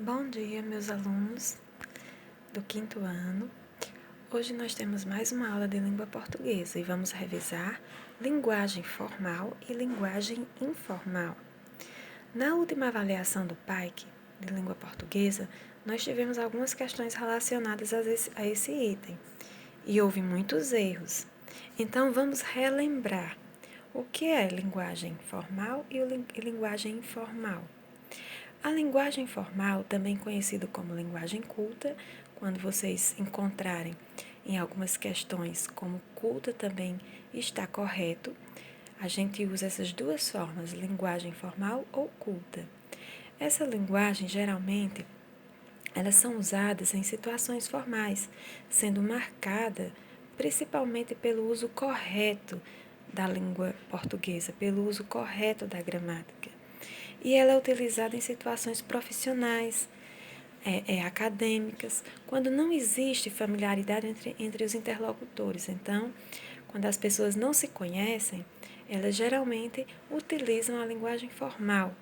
Bom dia, meus alunos do quinto ano. Hoje nós temos mais uma aula de língua portuguesa e vamos revisar linguagem formal e linguagem informal. Na última avaliação do PAIC de língua portuguesa, nós tivemos algumas questões relacionadas a esse item e houve muitos erros. Então vamos relembrar o que é linguagem formal e linguagem informal. A linguagem formal, também conhecida como linguagem culta, quando vocês encontrarem em algumas questões como culta também está correto, a gente usa essas duas formas, linguagem formal ou culta. Essa linguagem, geralmente, elas são usadas em situações formais, sendo marcada principalmente pelo uso correto da língua portuguesa, pelo uso correto da gramática. E ela é utilizada em situações profissionais, acadêmicas, quando não existe familiaridade entre os interlocutores. Então, quando as pessoas não se conhecem, elas geralmente utilizam a linguagem formal.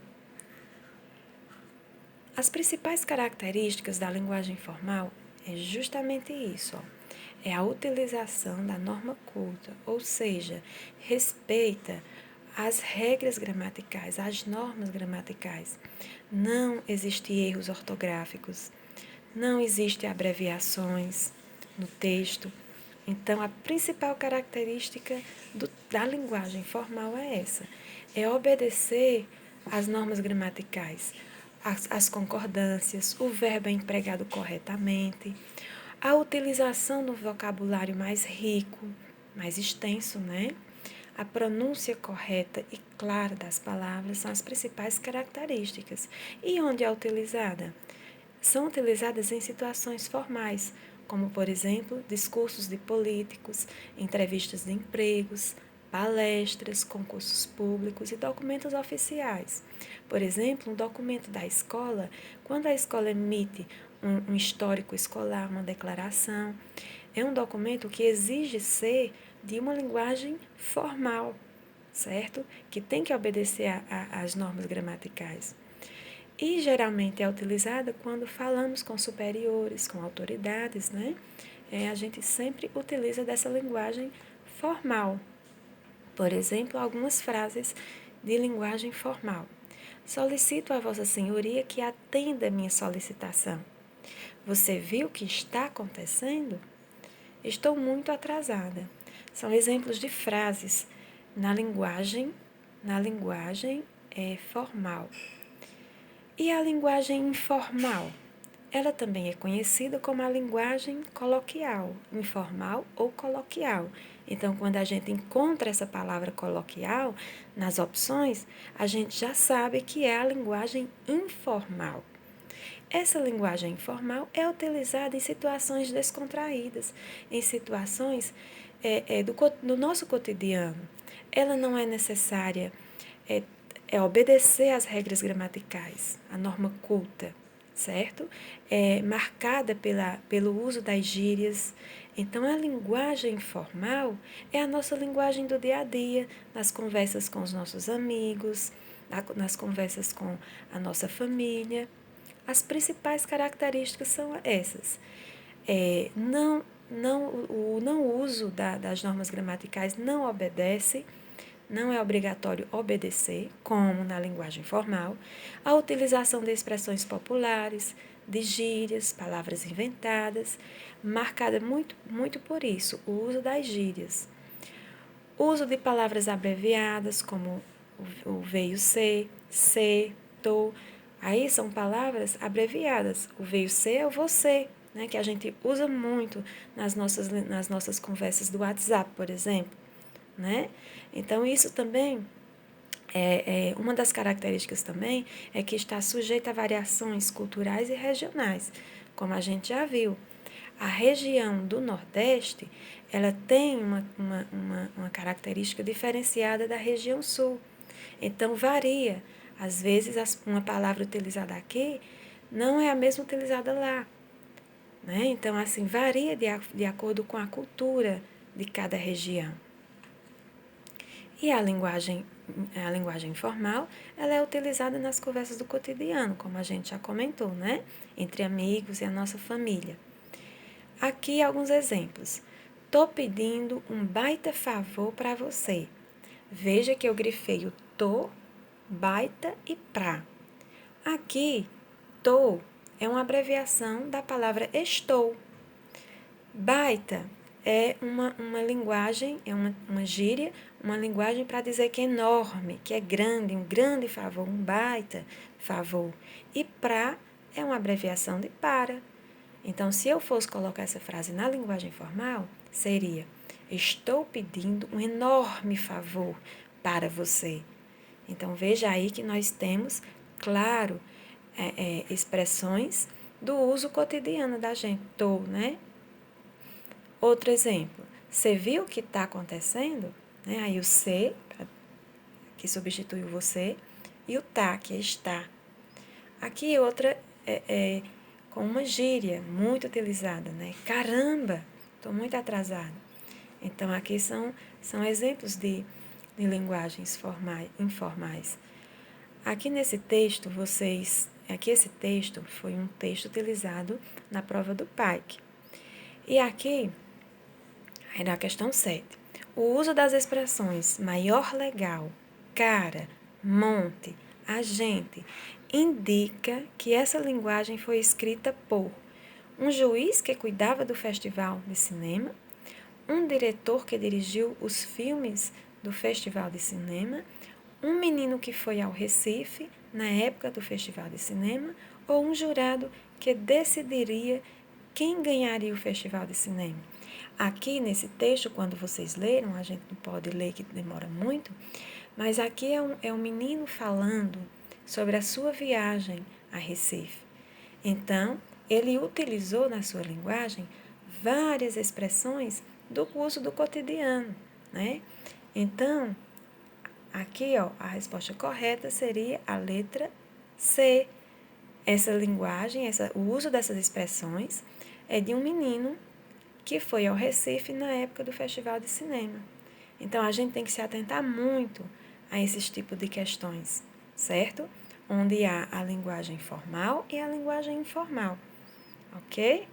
As principais características da linguagem formal é justamente isso, é a utilização da norma culta, ou seja, respeita as regras gramaticais, as normas gramaticais. Não existem erros ortográficos, não existem abreviações no texto. Então, a principal característica da linguagem formal é essa, é obedecer às normas gramaticais, as concordâncias, o verbo é empregado corretamente, a utilização do vocabulário mais rico, mais extenso, né? A pronúncia correta e clara das palavras são as principais características. E onde é utilizada? São utilizadas em situações formais, como, por exemplo, discursos de políticos, entrevistas de empregos, palestras, concursos públicos e documentos oficiais. Por exemplo, um documento da escola, quando a escola emite um histórico escolar, uma declaração, é um documento que exige ser de uma linguagem formal, certo? Que tem que obedecer às normas gramaticais. E geralmente é utilizada quando falamos com superiores, com autoridades, né? A gente sempre utiliza dessa linguagem formal. Por exemplo, algumas frases de linguagem formal. Solicito a Vossa Senhoria que atenda a minha solicitação. Você viu o que está acontecendo? Estou muito atrasada. São exemplos de frases na linguagem formal. E a linguagem informal? Ela também é conhecida como a linguagem coloquial, informal ou coloquial. Então, quando a gente encontra essa palavra coloquial nas opções, a gente já sabe que é a linguagem informal. Essa linguagem informal é utilizada em situações descontraídas, em situações do nosso cotidiano. Ela não é necessária obedecer às regras gramaticais, a norma culta, certo? É marcada pelo uso das gírias. Então, a linguagem informal é a nossa linguagem do dia a dia, nas conversas com os nossos amigos, nas conversas com a nossa família. As principais características são essas. O não uso das normas gramaticais não obedece, não é obrigatório obedecer, como na linguagem formal, a utilização de expressões populares, de gírias, palavras inventadas, marcada muito por isso, o uso das gírias. O uso de palavras abreviadas, como o veio ser, tô. Aí são palavras abreviadas. O veio ser é o você, né, que a gente usa muito nas nossas conversas do WhatsApp, por exemplo. Né? Então, isso também uma das características também é que está sujeita a variações culturais e regionais, como a gente já viu. A região do Nordeste, ela tem uma característica diferenciada da região Sul. Então, varia. Às vezes, uma palavra utilizada aqui não é a mesma utilizada lá. Né? Então, assim, varia de acordo com a cultura de cada região. E a linguagem a linguagem informal, ela é utilizada nas conversas do cotidiano, como a gente já comentou, né? Entre amigos e a nossa família. Aqui alguns exemplos. Tô pedindo um baita favor para você. Veja que eu grifei o tô, baita e pra. Aqui, tô é uma abreviação da palavra estou. Baita é uma linguagem, é uma gíria, uma linguagem para dizer que é enorme, que é grande, um grande favor, um baita favor. E pra é uma abreviação de para. Então, se eu fosse colocar essa frase na linguagem formal, seria: estou pedindo um enorme favor para você. Então, veja aí que nós temos, claro, expressões do uso cotidiano da gente. Tô, né? Outro exemplo. Você viu o que está acontecendo? Né? Aí o se, que substitui o você, e o tá, que é está. Aqui outra com uma gíria muito utilizada, né? Caramba, estou muito atrasado. Então, aqui são exemplos de linguagens informais. Aqui nesse texto, esse texto foi um texto utilizado na prova do PAIC. E aqui, aí na questão 7, o uso das expressões maior legal, cara, monte, agente, indica que essa linguagem foi escrita por um juiz que cuidava do festival de cinema, um diretor que dirigiu os filmes do festival de cinema, um menino que foi ao Recife na época do festival de cinema ou um jurado que decidiria quem ganharia o festival de cinema. Aqui nesse texto, quando vocês leram, a gente não pode ler que demora muito, mas aqui é um menino falando sobre a sua viagem a Recife. Então, ele utilizou na sua linguagem várias expressões do uso do cotidiano, né? Então, aqui, ó, a resposta correta seria a letra C. Essa linguagem, o uso dessas expressões é de um menino que foi ao Recife na época do Festival de Cinema. Então, a gente tem que se atentar muito a esses tipos de questões, certo? Onde há a linguagem formal e a linguagem informal, ok?